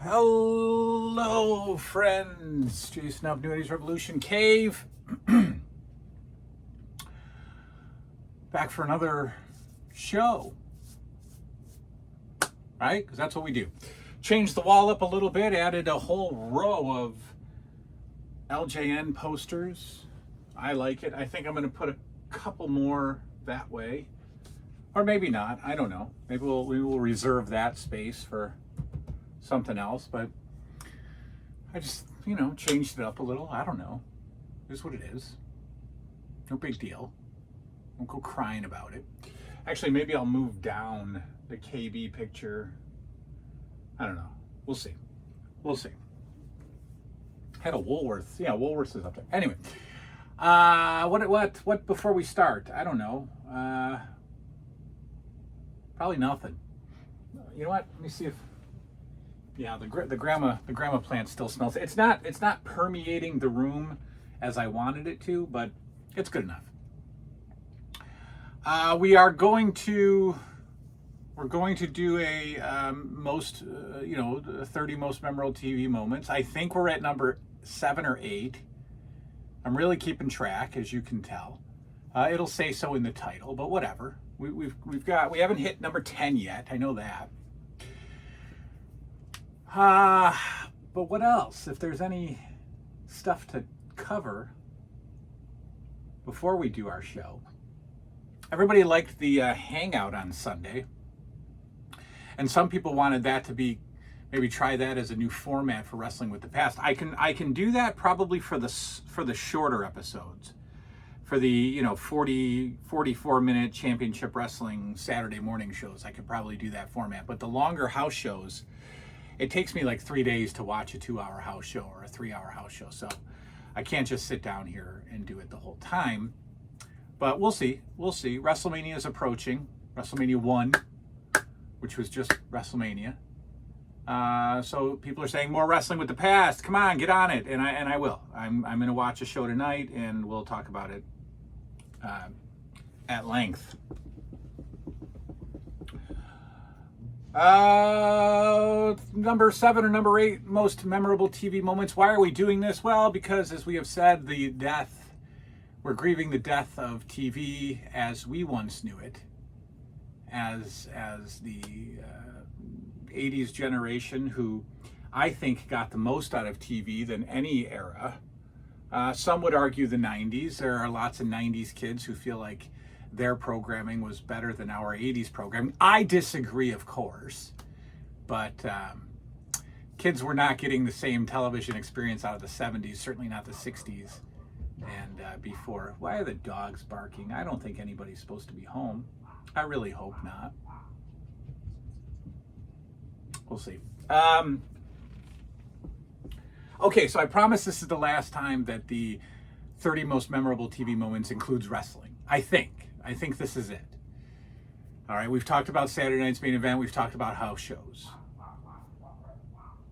Hello, friends. Jason of New Eighties Revolution Cave. Back for another show. Right? Because that's what we do. Changed the wall up a little bit, added a whole row of LJN posters. I like it. I think I'm going to put a couple more that way. Or maybe not. I don't know. Maybe we will reserve that space for something else, but I just, changed it up a little. I don't know. It is what it is. No big deal. Won't go crying about it. Actually, maybe I'll move down the KB picture. I don't know. We'll see. We'll see. Had a Woolworths. Yeah, Woolworths is up there. Anyway, what before we start? I don't know. Probably nothing. You know what? Let me see if. Yeah, the grandma plant still smells. It's not permeating the room as I wanted it to, but it's good enough. We're going to do a 30 most memorable TV moments. I think we're at number 7 or 8. I'm really keeping track, as you can tell. It'll say so in the title, but whatever. We haven't hit number 10 yet. I know that. But what else? If there's any stuff to cover before we do our show. Everybody liked the hangout on Sunday. And some people wanted that to be, maybe try that as a new format for Wrestling with the Past. I can do that probably for the shorter episodes. For the 44 minute championship wrestling Saturday morning shows, I could probably do that format. But the longer house shows, it takes me like 3 days to watch a 2-hour house show or a 3-hour house show. So I can't just sit down here and do it the whole time. But we'll see. We'll see. WrestleMania is approaching. WrestleMania 1, which was just WrestleMania. So people are saying more Wrestling with the Past. Come on, get on it. And I will. I'm going to watch a show tonight and we'll talk about it at length. Number 7 or number 8 most memorable TV moments. Why are we doing this? Well, because as we have said, we're grieving the death of TV as we once knew it, as the 80s generation who I think got the most out of TV than any era. Some would argue the 90s. There are lots of 90s kids who feel like their programming was better than our 80s programming. I disagree, of course, but kids were not getting the same television experience out of the 70s, certainly not the 60s and before. Why are the dogs barking? I don't think anybody's supposed to be home. I really hope not. We'll see. Okay, so I promise this is the last time that the 30 most memorable TV moments includes wrestling. I think this is it. All right, we've talked about Saturday night's main event. We've talked about house shows.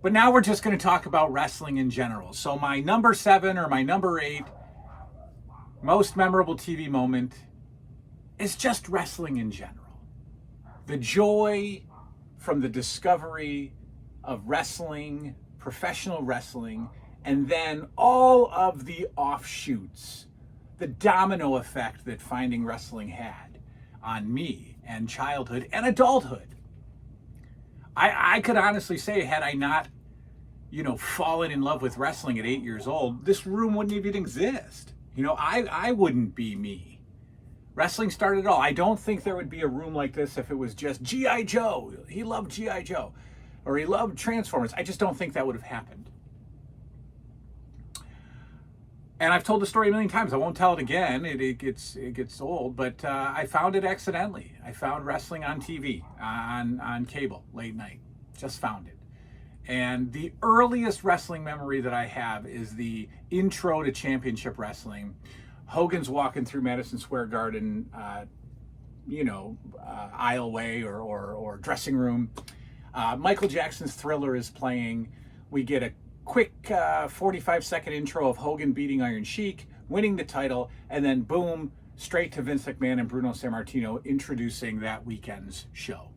But now we're just going to talk about wrestling in general. So my number 7 or my number 8 most memorable TV moment is just wrestling in general. The joy from the discovery of wrestling, professional wrestling, and then all of the offshoots, the domino effect that finding wrestling had on me and childhood and adulthood. I could honestly say, had I not, fallen in love with wrestling at 8 years old, this room wouldn't even exist. I wouldn't be me. Wrestling started it all. I don't think there would be a room like this if it was just G.I. Joe. He loved G.I. Joe. Or he loved Transformers. I just don't think that would have happened. And I've told the story a million times. I won't tell it again. It gets old. But I found it accidentally. I found wrestling on TV, on cable, late night. Just found it. And the earliest wrestling memory that I have is the intro to championship wrestling. Hogan's walking through Madison Square Garden, aisleway or dressing room. Michael Jackson's Thriller is playing. We get a quick 45-second intro of Hogan beating Iron Sheik, winning the title, and then boom, straight to Vince McMahon and Bruno Sammartino introducing that weekend's show.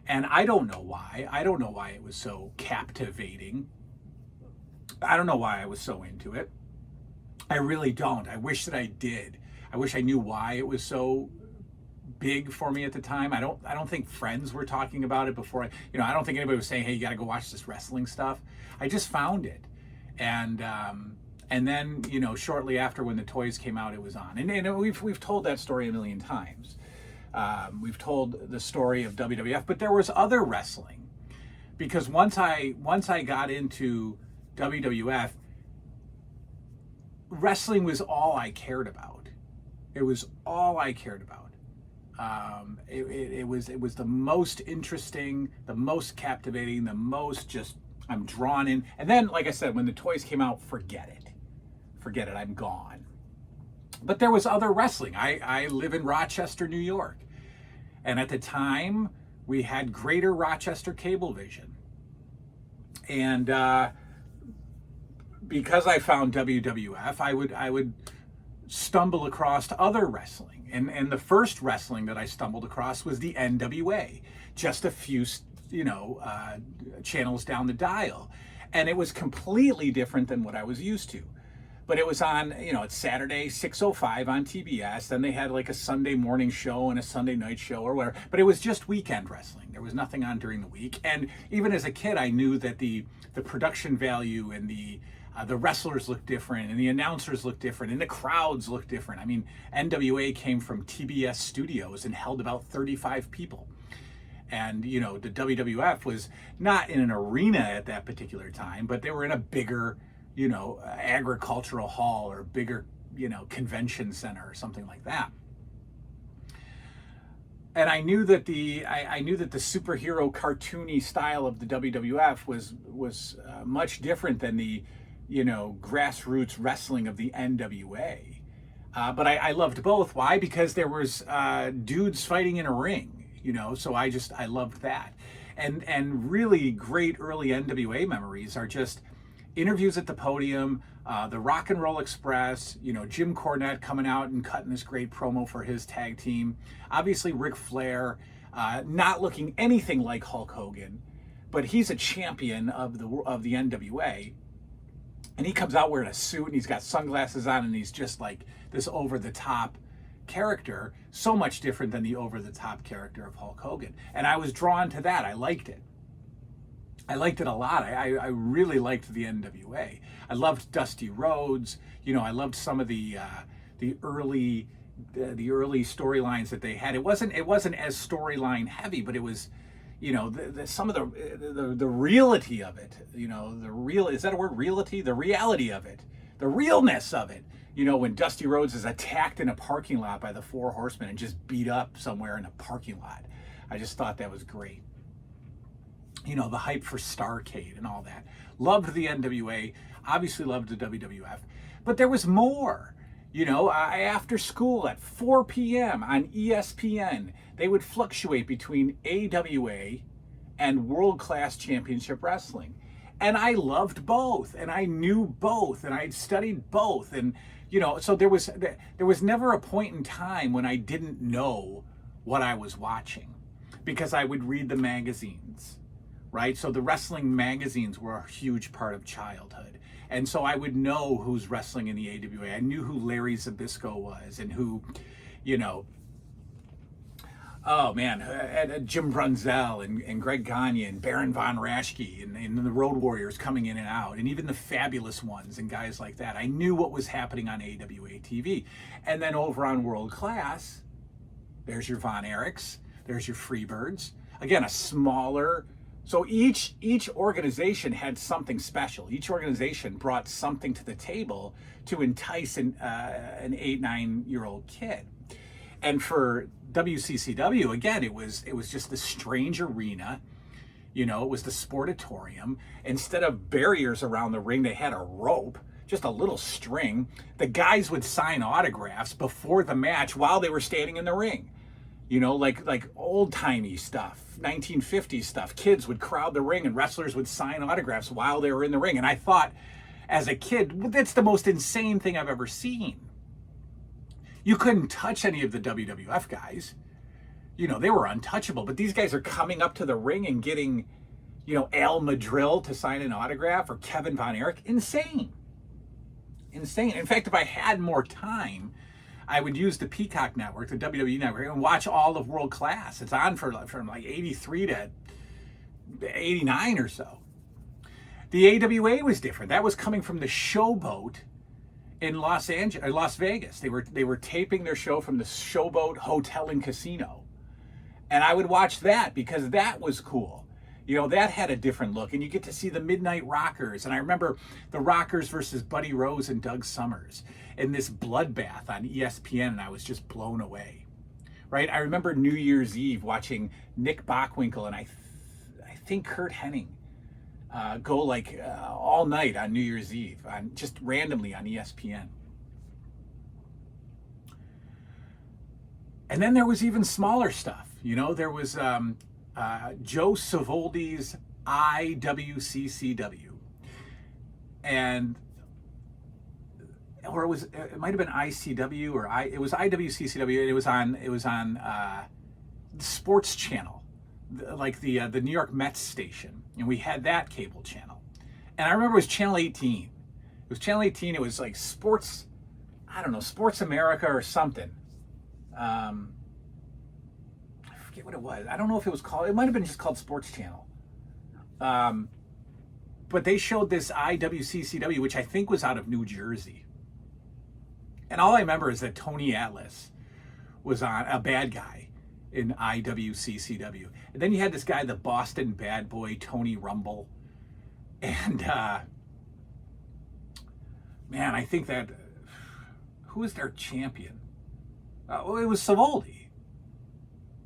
And I don't know why. I don't know why it was so captivating. I don't know why I was so into it. I really don't. I wish that I did. I wish I knew why it was so big for me at the time. I don't think friends were talking about it before. I don't think anybody was saying, "Hey, you got to go watch this wrestling stuff." I just found it, and then shortly after, when the toys came out, it was on. And we've told that story a million times. We've told the story of WWF, but there was other wrestling, because once I got into WWF, wrestling was all I cared about. It was all I cared about. It was the most interesting, the most captivating, the most just I'm drawn in. And then, like I said, when the toys came out, forget it. I'm gone. But there was other wrestling. I live in Rochester, New York, and at the time we had Greater Rochester Cablevision, and because I found WWF, I would stumble across other wrestling, and the first wrestling that I stumbled across was the NWA, just a few channels down the dial, and it was completely different than what I was used to. But it was on, it's Saturday 6:05 on TBS. Then they had like a Sunday morning show and a Sunday night show or whatever. But it was just weekend wrestling. There was nothing on during the week. And even as a kid, I knew that the production value and the wrestlers looked different, and the announcers looked different, and the crowds looked different. I mean, NWA came from TBS studios and held about 35 people. And, the WWF was not in an arena at that particular time, but they were in a bigger, agricultural hall or bigger, convention center or something like that. And I knew that the superhero cartoony style of the WWF was much different than the grassroots wrestling of the NWA. But I loved both. Why? Because there was dudes fighting in a ring. So I loved that. And really great early NWA memories are just interviews at the podium, the Rock and Roll Express, Jim Cornette coming out and cutting this great promo for his tag team. Obviously Ric Flair, not looking anything like Hulk Hogan, but he's a champion of the NWA. And he comes out wearing a suit and he's got sunglasses on and he's just like this over-the-top character, so much different than the over-the-top character of Hulk Hogan. And I was drawn to that. I liked it. I liked it a lot. I really liked the NWA. I loved Dusty Rhodes. I loved some of the early storylines that they had. It wasn't as storyline heavy, but it was, some of the reality of it. Is that a word? Reality? The reality of it. The realness of it. When Dusty Rhodes is attacked in a parking lot by the Four Horsemen and just beat up somewhere in a parking lot. I just thought that was great. The hype for Starrcade and all that. Loved the NWA, obviously loved the WWF, but there was more. After school at 4 p.m. on ESPN, they would fluctuate between AWA and World Class Championship Wrestling. And I loved both, and I knew both, and I'd studied both. And, so there was never a point in time when I didn't know what I was watching, because I would read the magazines. Right? So the wrestling magazines were a huge part of childhood. And so I would know who's wrestling in the AWA. I knew who Larry Zbyszko was and who, Jim Brunzell and Greg Gagne and Baron Von Raschke and the Road Warriors coming in and out, and even the Fabulous Ones and guys like that. I knew what was happening on AWA TV. And then over on World Class, there's your Von Erichs, there's your Freebirds. Again, a smaller. So each organization had something special. Each organization brought something to the table to entice an 8-9-year-old kid. And for WCCW, again, it was just this strange arena. It was the Sportatorium. Instead of barriers around the ring, they had a rope, just a little string. The guys would sign autographs before the match while they were standing in the ring. Like old-timey stuff, 1950s stuff. Kids would crowd the ring and wrestlers would sign autographs while they were in the ring. And I thought, as a kid, that's the most insane thing I've ever seen. You couldn't touch any of the WWF guys. they were untouchable. But these guys are coming up to the ring and getting, Al Madrill to sign an autograph or Kevin Von Erich. Insane. In fact, if I had more time, I would use the Peacock Network, the WWE Network, and watch all of World Class. It's on from like 83 to 89 or so. The AWA was different. That was coming from the Showboat in Las Vegas. They were taping their show from the Showboat Hotel and Casino. And I would watch that because that was cool. That had a different look. And you get to see the Midnight Rockers. And I remember the Rockers versus Buddy Rose and Doug Summers in this bloodbath on ESPN, and I was just blown away. Right? I remember New Year's Eve watching Nick Bockwinkel and I think Kurt Hennig go like all night on New Year's Eve, just randomly on ESPN. And then there was even smaller stuff. There was Joe Savoldi's IWCCW, or it might have been ICW it was IWCCW, and it was on the Sports Channel, like the New York Mets station, and we had that cable channel. And I remember it was Channel 18. It was Channel 18. It was like Sports, I don't know, Sports America or something. I forget what it was. I don't know if it was called, it might have been just called Sports Channel. But they showed this IWCCW, which I think was out of New Jersey. And all I remember is that Tony Atlas was on, a bad guy in IWCCW. And then you had this guy, the Boston bad boy, Tony Rumble. And, man, I think that, who was their champion? Well, it was Savoldi,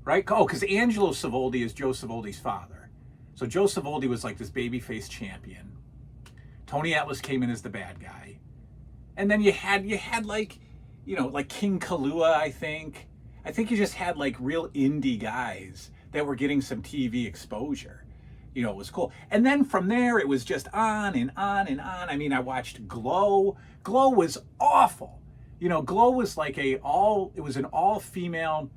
right? Oh, because Angelo Savoldi is Joe Savoldi's father. So Joe Savoldi was like this babyface champion. Tony Atlas came in as the bad guy. And then you had like, like King Kalua, I think. I think you just had like real indie guys that were getting some TV exposure. It was cool. And then from there, it was just on and on and on. I mean, I watched Glow. Glow was awful. Glow was like it was an all-female,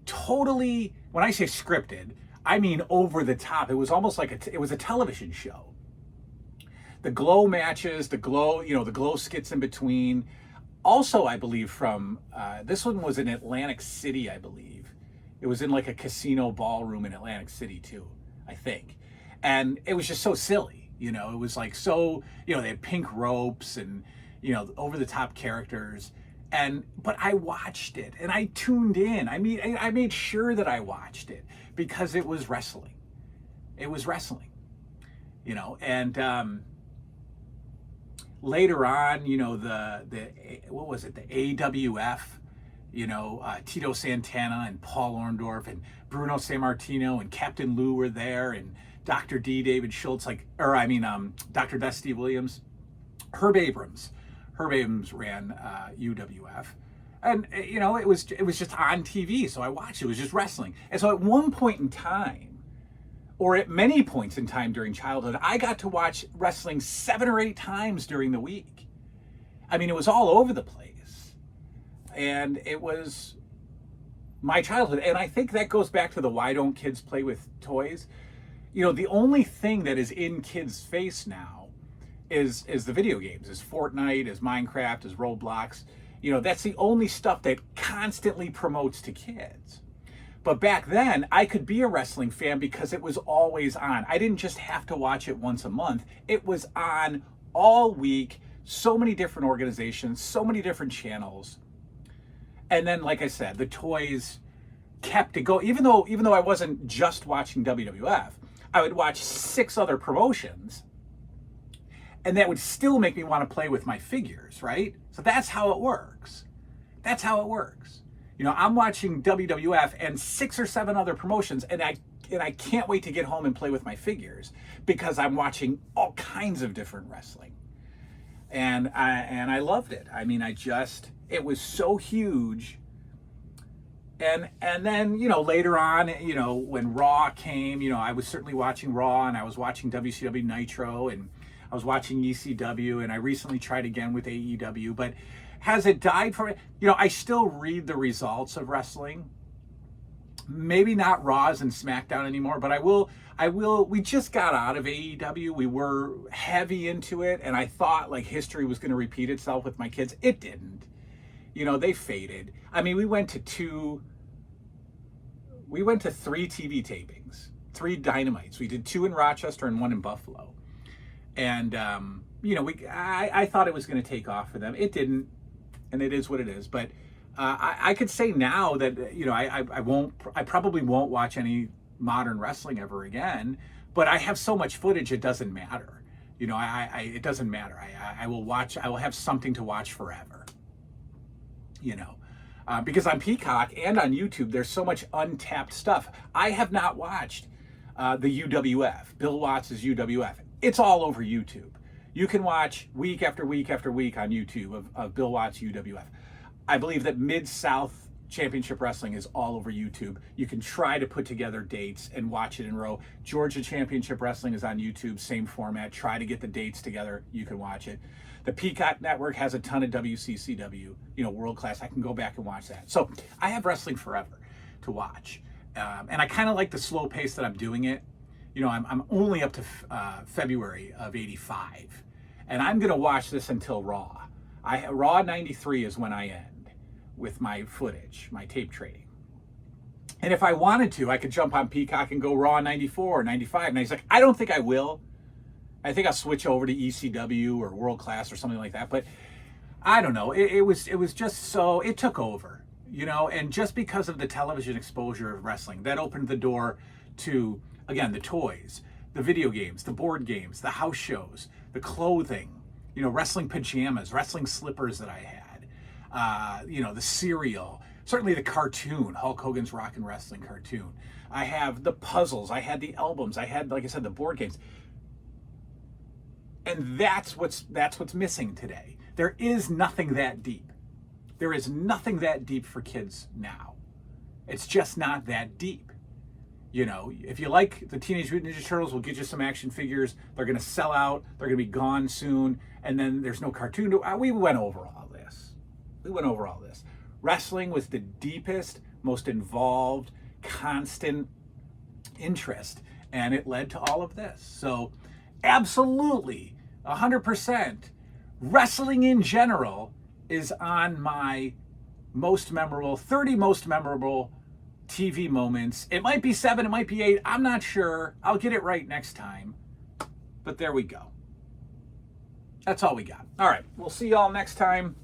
totally, when I say scripted, I mean over the top. It was almost like it was a television show. The Glow matches, the Glow skits in between. Also, I believe from, this one was in Atlantic City, I believe. It was in like a casino ballroom in Atlantic City too, I think. And it was just so silly, it was like so, they had pink ropes and, over the top characters. But I watched it and I tuned in. I made sure that I watched it because it was wrestling. It was wrestling, and, later on, what was it? The AWF, Tito Santana and Paul Orndorff and Bruno Sammartino and Captain Lou were there, and Dr. D, David Schultz, Dr. Death, Steve Williams, Herb Abrams ran UWF, and it was just on TV, so I watched it. It was just wrestling, and so at one point in time, or at many points in time during childhood, I got to watch wrestling 7 or 8 times during the week. I mean, it was all over the place. And it was my childhood. And I think that goes back to the why don't kids play with toys? The only thing that is in kids' face now is the video games, is Fortnite, is Minecraft, is Roblox. That's the only stuff that constantly promotes to kids. But back then, I could be a wrestling fan because it was always on. I didn't just have to watch it once a month. It was on all week, so many different organizations, so many different channels. And then, like I said, the toys kept it going. Even though I wasn't just watching WWF, I would watch 6 other promotions, and that would still make me want to play with my figures, right? So that's how it works. That's how it works. I'm watching WWF and 6 or 7 other promotions, and I can't wait to get home and play with my figures because I'm watching all kinds of different wrestling. And I loved it. I mean, it was so huge. And then, later on, when Raw came, I was certainly watching Raw, and I was watching WCW Nitro, and I was watching ECW, and I recently tried again with AEW, but has it died for it? I still read the results of wrestling maybe not Raws and SmackDown anymore, but I will, we just got out of AEW. We were heavy into it, and I thought like history was going to repeat itself with my kids. It didn't. You know, they faded. I mean, we went to three TV tapings, 3 Dynamites. We did 2 in Rochester and 1 in Buffalo. And, you know, I thought it was going to take off for them. It didn't, and it is what it is. But I could say now that, you know, I probably won't watch any modern wrestling ever again, but I have so much footage, it doesn't matter. You know, it doesn't matter. I will have something to watch forever, you know, because on Peacock and on YouTube, there's so much untapped stuff. I have not watched the UWF, Bill Watts' UWF. It's all over YouTube. You can watch week after week after week on YouTube of Bill Watts' UWF. I believe that Mid-South Championship Wrestling is all over YouTube. You can try to put together dates and watch it in a row. Georgia Championship Wrestling is on YouTube, same format. Try to get the dates together. You can watch it. The Peacock Network has a ton of WCCW, you know, world class. I can go back and watch that. So I have wrestling forever to watch. And I kind of like the slow pace that I'm doing it. You know, I'm only up to February of '85. And I'm going to watch this until Raw. Raw 93 is when I end with my footage, my tape trading. And if I wanted to, I could jump on Peacock and go Raw 94 or 95. And he's like, I don't think I will. I think I'll switch over to ECW or World Class or something like that. But I don't know. It was just so, it took over, you know, and just because of the television exposure of wrestling, that opened the door to, again, the toys, the video games, the board games, the house shows, the clothing, you know, wrestling pajamas, wrestling slippers that I had. You know, the cereal, certainly the cartoon, Hulk Hogan's Rockin' Wrestling cartoon. I have the puzzles, I had the albums, I had, like I said, the board games. And that's what's missing today. There is nothing that deep. There is nothing that deep for kids now. It's just not that deep. You know, if you like the Teenage Mutant Ninja Turtles, we'll get you some action figures. They're going to sell out. They're going to be gone soon. And then there's no cartoon. We went over all this. Wrestling was the deepest, most involved, constant interest. And it led to all of this. So absolutely, 100%, wrestling in general is on my most memorable, 30 most memorable TV moments. It might be 7, it might be 8. I'm not sure. I'll get it right next time. But there we go. That's all we got. All right. We'll see y'all next time.